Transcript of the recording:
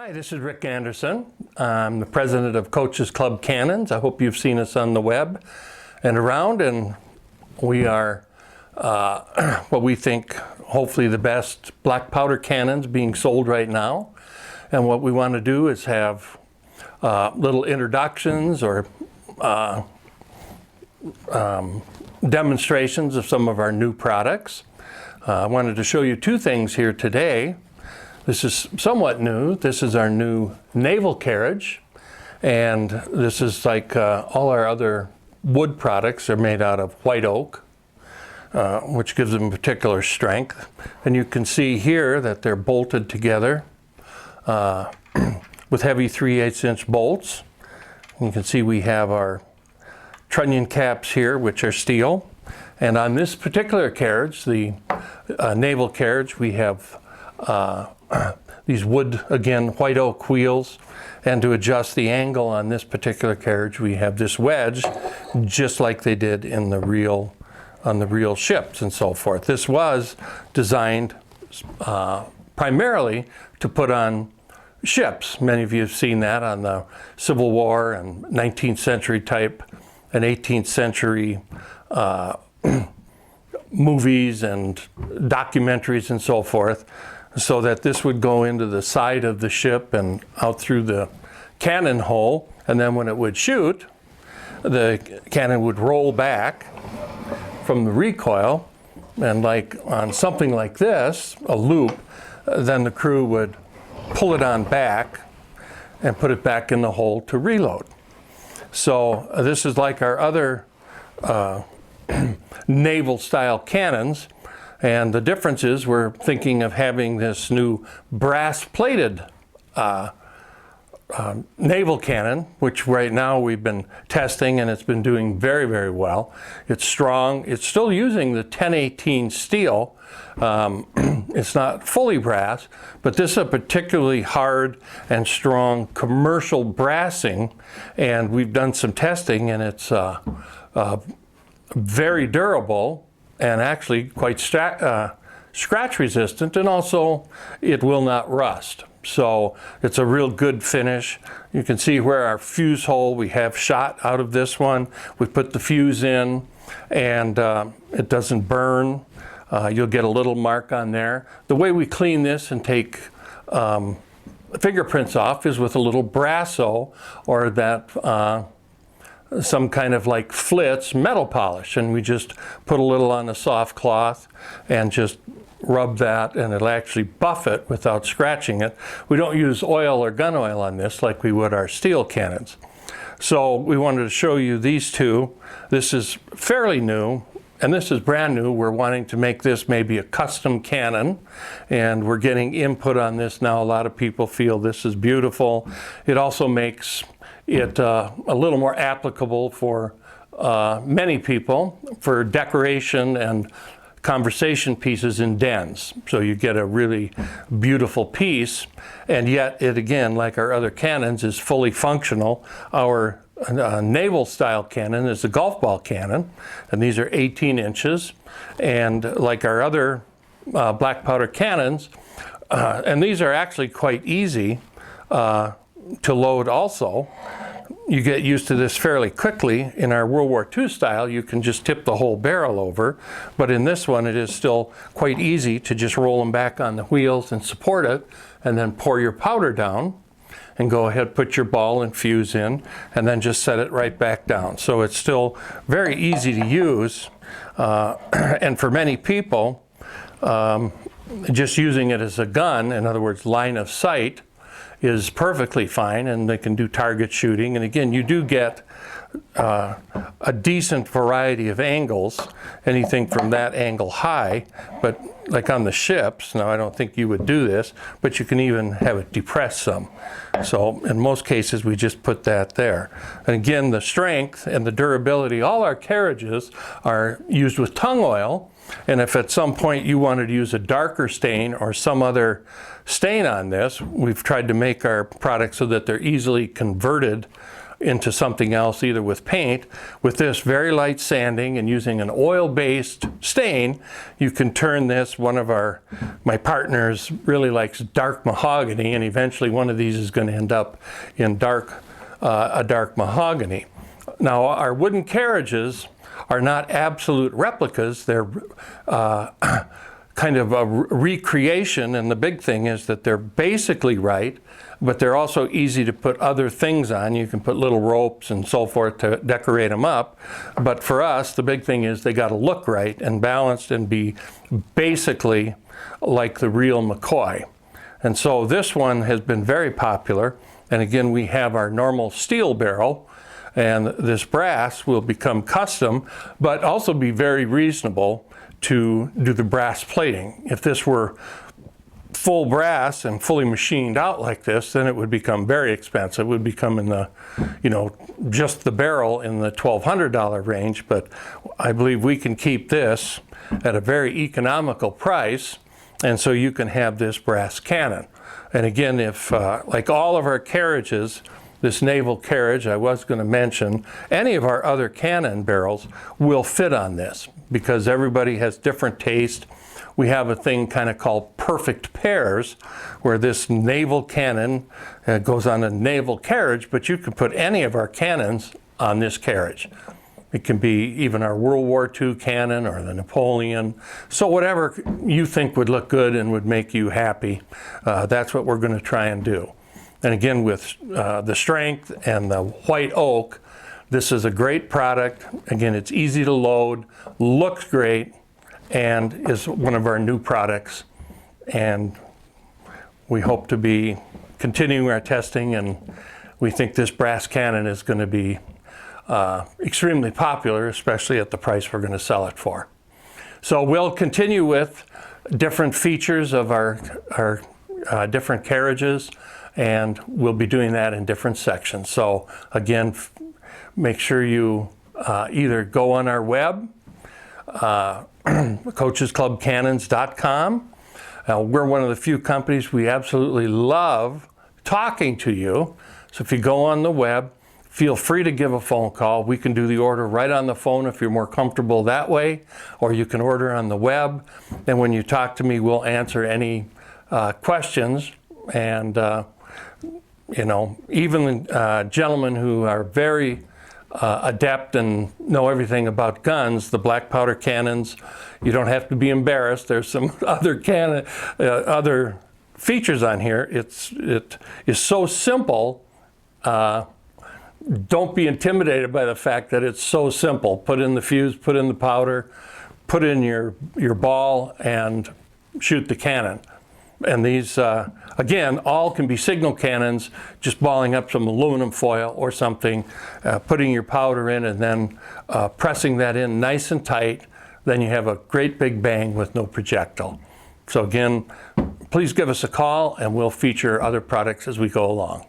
Hi, this is Rick Anderson. I'm the president of Coaches Club Cannons. I hope you've seen us on the web and around, and we are what we think hopefully the best black powder cannons being sold right now. And what we want to do is have little introductions or demonstrations of some of our new products. I wanted to show you two things here today. This is somewhat new. This is our new naval carriage, and this is like all our other wood products are made out of white oak, which gives them particular strength. And you can see here that they're bolted together with heavy 3/8 inch bolts. You can see we have our trunnion caps here, which are steel. And on this particular carriage, the naval carriage, we have these wood, again, white oak wheels. And to adjust the angle on this particular carriage, we have this wedge, just like they did in the real, on the real ships and so forth. This was designed primarily to put on ships. Many of you have seen that on the Civil War and 19th century type and 18th century movies and documentaries and so forth, so that this would go into the side of the ship and out through the cannon hole, and then when it would shoot, the cannon would roll back from the recoil, and like on something like this, a loop, then the crew would pull it on back and put it back in the hole to reload. So this is like our other naval style cannons, and the difference is we're thinking of having this new brass plated naval cannon, which right now we've been testing, and it's been doing very, very well. It's strong. It's still using the 1018 steel. It's not fully brass, but this is a particularly hard and strong commercial brassing, and we've done some testing, and it's very durable and actually quite scratch resistant, and also it will not rust. So it's a real good finish. You can see where our fuse hole, we have shot out of this one. We put the fuse in, and it doesn't burn. You'll get a little mark on there. The way we clean this and take fingerprints off is with a little Brasso, or that some kind of like Flitz metal polish, and we just put a little on a soft cloth and just rub that, and it'll actually buff it without scratching it. We don't use oil or gun oil on this like we would our steel cannons. So we wanted to show you these two. This is fairly new, and this is brand new. We're wanting to make this maybe a custom cannon, and we're getting input on this now. A lot of people feel this is beautiful. It also makes it a little more applicable for many people for decoration and conversation pieces in dens. So you get a really beautiful piece, and yet it, again, like our other cannons, is fully functional. Our naval style cannon is a golf ball cannon, and these are 18 inches. And like our other black powder cannons, and these are actually quite easy to load also. You get used to this fairly quickly. In our World War II style, you can just tip the whole barrel over, but in this one it is still quite easy to just roll them back on the wheels and support it, and then pour your powder down and go ahead, put your ball and fuse in, and then just set it right back down. So it's still very easy to use, and for many people, just using it as a gun, in other words, line of sight, is perfectly fine, and they can do target shooting. And again, you do get a decent variety of angles, anything from that angle high, but like on the ships, now I don't think you would do this, but you can even have it depressed some. So in most cases, we just put that there. And again, the strength and the durability, all our carriages are used with tung oil. And if at some point you wanted to use a darker stain or some other stain on this, we've tried to make our products so that they're easily converted into something else, either with paint. With this very light sanding and using an oil-based stain, you can turn this. One of my partners really likes dark mahogany, and eventually one of these is going to end up in a dark mahogany. Now, our wooden carriages are not absolute replicas. They're kind of a recreation, and the big thing is that they're basically right, but they're also easy to put other things on. You can put little ropes and so forth to decorate them up. But for us, the big thing is they got to look right and balanced and be basically like the real McCoy. And so this one has been very popular. And again, we have our normal steel barrel, and this brass will become custom, but also be very reasonable to do the brass plating. If this were full brass and fully machined out like this, then it would become very expensive. It would become in the, just the barrel in the $1,200 range. But I believe we can keep this at a very economical price, and so you can have this brass cannon. And again, if like all of our carriages, this naval carriage, I was going to mention, any of our other cannon barrels will fit on this because everybody has different taste. We have a thing kind of called perfect pairs, where this naval cannon goes on a naval carriage, but you can put any of our cannons on this carriage. It can be even our World War II cannon or the Napoleon. So whatever you think would look good and would make you happy, that's what we're going to try and do. And again, with the strength and the white oak, this is a great product. Again, it's easy to load, looks great, and is one of our new products. And we hope to be continuing our testing, and we think this brass cannon is going to be extremely popular, especially at the price we're going to sell it for. So we'll continue with different features of our different carriages, and we'll be doing that in different sections. So again, make sure you either go on our web, coachesclubcannons.com. We're one of the few companies we absolutely love talking to you. So if you go on the web, feel free to give a phone call. We can do the order right on the phone if you're more comfortable that way, or you can order on the web. And when you talk to me, we'll answer any questions. And even gentlemen who are very adept and know everything about guns, the black powder cannons, you don't have to be embarrassed. There's some other features on here. It is so simple. Don't be intimidated by the fact that it's so simple. Put in the fuse, put in the powder, put in your ball, and shoot the cannon. And these, again, all can be signal cannons, just balling up some aluminum foil or something, putting your powder in, and then pressing that in nice and tight. Then you have a great big bang with no projectile. So again, please give us a call, and we'll feature other products as we go along.